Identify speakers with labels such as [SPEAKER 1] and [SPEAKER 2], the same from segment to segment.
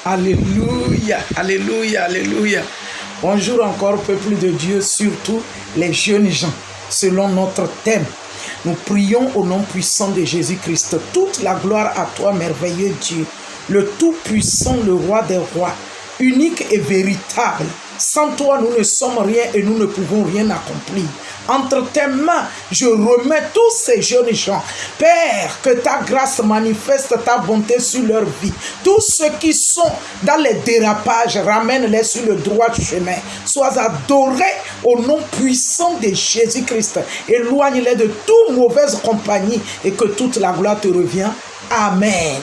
[SPEAKER 1] Alléluia, alléluia, alléluia. Bonjour encore, peuple de Dieu, surtout les jeunes gens, selon notre thème. Nous prions au nom puissant de Jésus-Christ. Toute la gloire à toi, merveilleux Dieu, le Tout-Puissant, le Roi des Rois, unique et véritable. Sans toi, nous ne sommes rien et nous ne pouvons rien accomplir. Entre tes mains, je remets tous ces jeunes gens. Père, que ta grâce manifeste ta bonté sur leur vie. Tous ceux qui sont dans les dérapages, ramène-les sur le droit chemin. Sois adoré au nom puissant de Jésus-Christ. Éloigne-les de toute mauvaise compagnie et que toute la gloire te revient. Amen.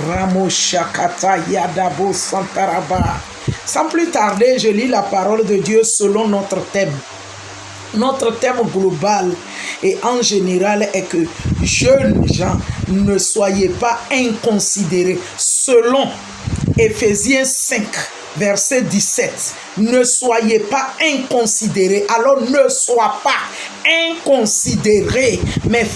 [SPEAKER 1] Ramoshakata Yadabo Santaraba. Sans plus tarder, je lis la parole de Dieu selon notre thème. Notre thème global et en général est que jeunes gens, ne soyez pas inconsidérés. Selon Éphésiens 5, verset 17, ne soyez pas inconsidérés. Alors ne sois pas inconsidéré, mais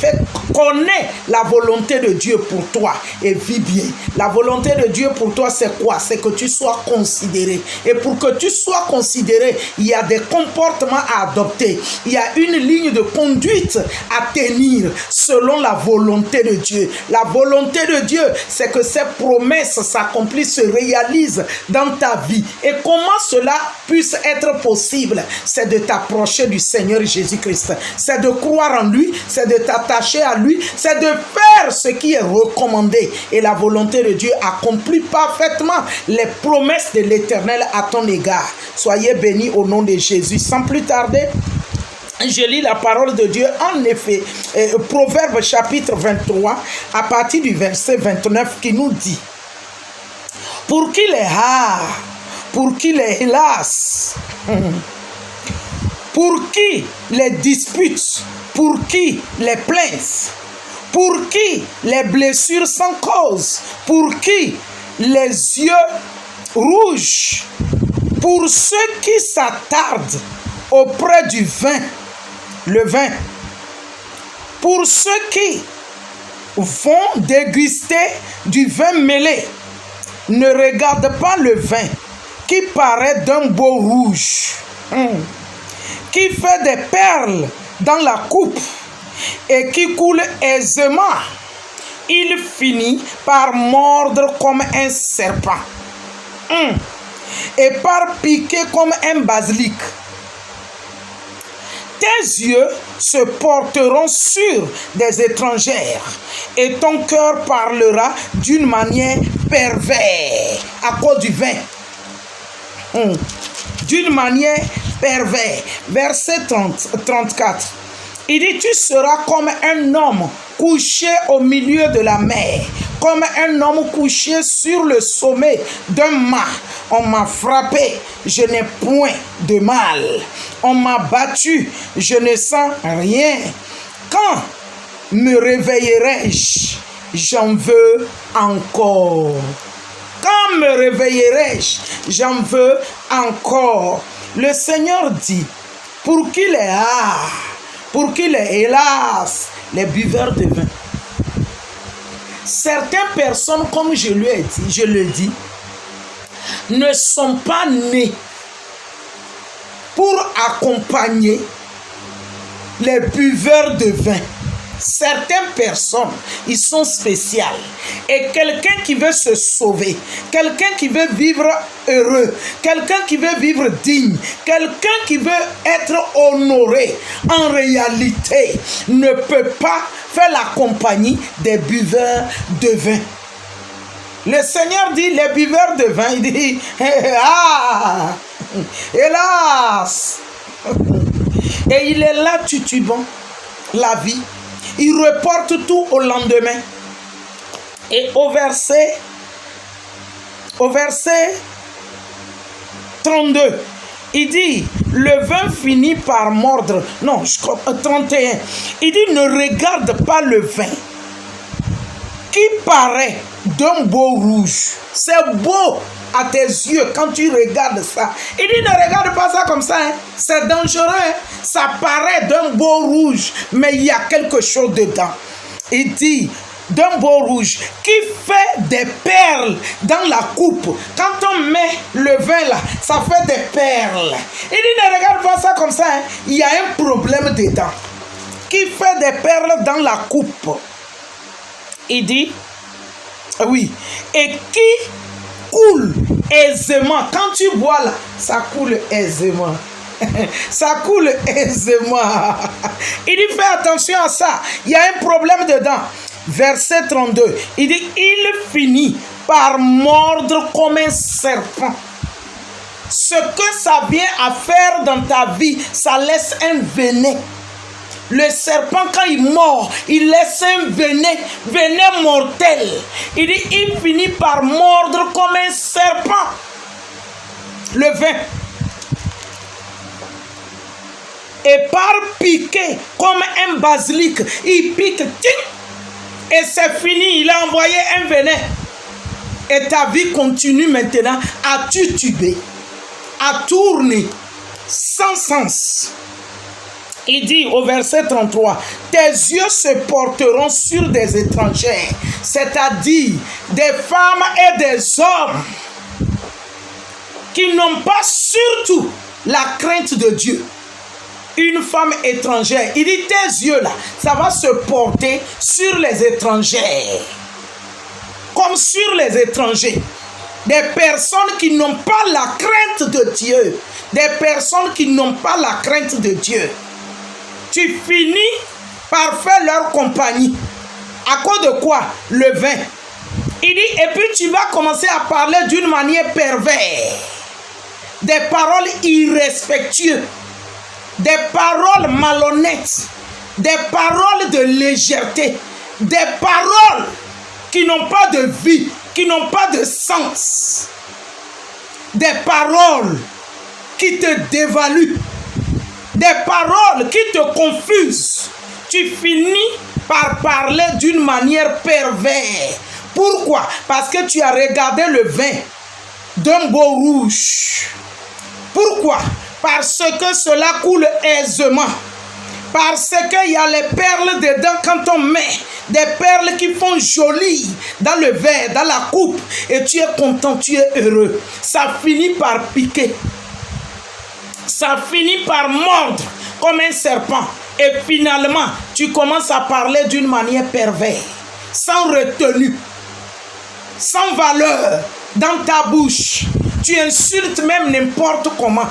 [SPEAKER 1] connais la volonté de Dieu pour toi et vis bien. La volonté de Dieu pour toi, c'est quoi? C'est que tu sois considéré. Et pour que tu sois considéré, il y a des comportements à adopter. Il y a une ligne de conduite à tenir selon la volonté de Dieu. La volonté de Dieu, c'est que ces promesses s'accomplissent, se réalisent dans ta vie. Et comment cela puisse être possible? C'est de t'approcher du Seigneur Jésus-Christ. C'est de croire en lui, c'est de t'attacher à lui, c'est de faire ce qui est recommandé. Et la volonté de Dieu accomplit parfaitement les promesses de l'Éternel à ton égard. Soyez bénis au nom de Jésus. Sans plus tarder, je lis la parole de Dieu. En effet, Proverbe chapitre 23, à partir du verset 29, qui nous dit: pour qui les rare, pour qui les hélas, pour qui les disputes, pour qui les plaintes, pour qui les blessures sans cause, pour qui les yeux rouges, pour ceux qui s'attardent auprès du vin, le vin, pour ceux qui vont déguster du vin mêlé, ne regarde pas le vin qui paraît d'un beau rouge, qui fait des perles dans la coupe et qui coule aisément. Il finit par mordre comme un serpent et par piquer comme un basilic. Tes yeux se porteront sur des étrangères et ton cœur parlera d'une manière perverse à cause du vin. D'une manière perverse. Verset 34. Il dit: tu seras comme un homme couché au milieu de la mer, comme un homme couché sur le sommet d'un mât. On m'a frappé, je n'ai point de mal. On m'a battu, je ne sens rien. Quand me réveillerai-je? J'en veux encore. Quand me réveillerai-je? J'en veux encore. Le Seigneur dit: pour qui les a, pour qui les hélas, les buveurs de vin. Certaines personnes, comme je lui ai dit, je le dis, ne sont pas nées pour accompagner les buveurs de vin. Certaines personnes, ils sont spéciales. Et quelqu'un qui veut se sauver, quelqu'un qui veut vivre heureux, quelqu'un qui veut vivre digne, quelqu'un qui veut être honoré, en réalité, ne peut pas faire la compagnie des buveurs de vin. Le Seigneur dit: les buveurs de vin, il dit: ah, hélas. Et il est là tutubant la vie. Il reporte tout au lendemain. Et au verset 32, il dit: le vin finit par mordre. Non, 31. Il dit: ne regarde pas le vin qui paraît d'un beau rouge. C'est beau à tes yeux quand tu regardes ça. Il dit: ne regarde pas ça comme ça. C'est dangereux. Ça paraît d'un beau rouge, mais il y a quelque chose dedans. Il dit: d'un beau rouge qui fait des perles dans la coupe. Quand on met le vin là, ça fait des perles. Il dit ne regarde pas ça comme ça, hein. Il y a un problème dedans. Qui fait des perles dans la coupe. Il dit, oui, et qui coule aisément. Quand tu bois là, ça coule aisément. Ça coule aisément. Il dit, fais attention à ça. Il y a un problème dedans. Verset 32. Il dit, il finit par mordre comme un serpent. Ce que ça vient à faire dans ta vie, ça laisse un venin. Le serpent, quand il mord, il laisse un venin mortel. Il dit, il finit par mordre comme un serpent. Le vin. Et par piquer comme un basilic, il pique, et c'est fini, il a envoyé un venin. Et ta vie continue maintenant à tutuber, à tourner sans sens. Il dit au verset 33, tes yeux se porteront sur des étrangers, c'est-à-dire des femmes et des hommes qui n'ont pas surtout la crainte de Dieu. Une femme étrangère, il dit tes yeux là, ça va se porter sur les étrangers, comme sur les étrangers. Des personnes qui n'ont pas la crainte de Dieu, des personnes qui n'ont pas la crainte de Dieu. Tu finis par faire leur compagnie. À cause de quoi? Le vin. Il dit, et puis tu vas commencer à parler d'une manière perverse. Des paroles irrespectueuses. Des paroles malhonnêtes. Des paroles de légèreté. Des paroles qui n'ont pas de vie, qui n'ont pas de sens. Des paroles qui te dévaluent. Des paroles qui te confusent. Tu finis par parler d'une manière perverse. Pourquoi? Parce que tu as regardé le vin d'un beau rouge. Pourquoi? Parce que cela coule aisément. Parce qu'il y a les perles dedans quand on met. Des perles qui font joli dans le verre, dans la coupe. Et tu es content, tu es heureux. Ça finit par piquer. Ça finit par mordre comme un serpent. Et finalement, tu commences à parler d'une manière perverse, sans retenue, sans valeur dans ta bouche. Tu insultes même n'importe comment.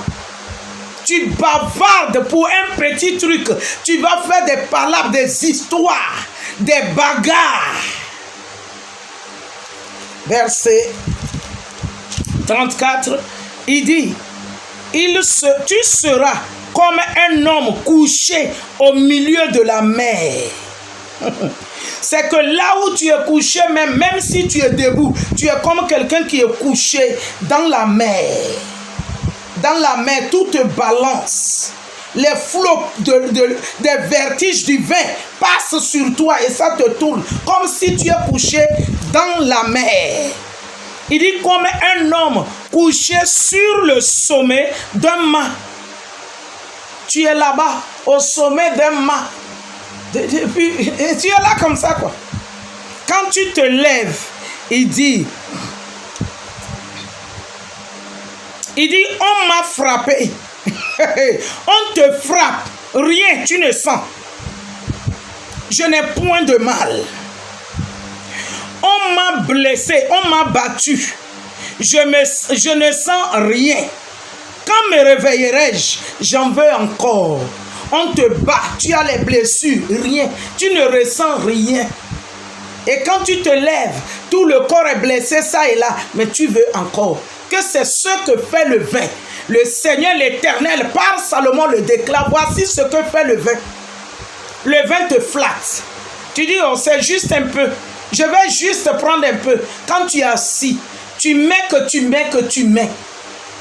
[SPEAKER 1] Tu bavardes pour un petit truc. Tu vas faire des palabres, des histoires, des bagarres. Verset 34, il dit, tu seras comme un homme couché au milieu de la mer. C'est que là où tu es couché, même si tu es debout, tu es comme quelqu'un qui est couché dans la mer. Dans la mer, tout te balance. Les flots des vertiges du vin passent sur toi et ça te tourne. Comme si tu es couché dans la mer. Il dit comme un homme couché sur le sommet d'un mât. Tu es là-bas, au sommet d'un mât. Et tu es là comme ça, quoi. Quand tu te lèves, il dit, on m'a frappé. On te frappe. Rien, tu ne sens. Je n'ai point de mal. On m'a blessé, on m'a battu. Je ne sens rien. Quand me réveillerai-je, j'en veux encore. On te bat, tu as les blessures, rien. Tu ne ressens rien. Et quand tu te lèves, tout le corps est blessé, ça et là, mais tu veux encore. Que c'est ce que fait le vin. Le Seigneur l'Éternel, par Salomon le déclare, voici ce que fait le vin. Le vin te flatte. Tu dis, oh, c'est juste un peu. Je vais juste prendre un peu. Quand tu es assis, tu mets que tu mets que tu mets.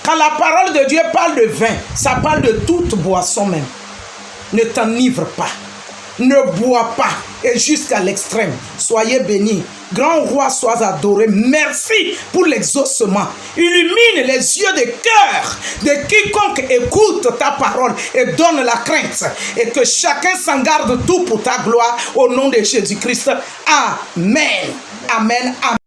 [SPEAKER 1] Quand la parole de Dieu parle de vin, ça parle de toute boisson même. Ne t'enivre pas. ne bois pas, et jusqu'à l'extrême. Soyez bénis. Grand roi, sois adoré. Merci pour l'exaucement. Illumine les yeux des cœurs de quiconque écoute ta parole et donne la crainte. Et que chacun s'en garde tout pour ta gloire au nom de Jésus-Christ. Amen. Amen. Amen.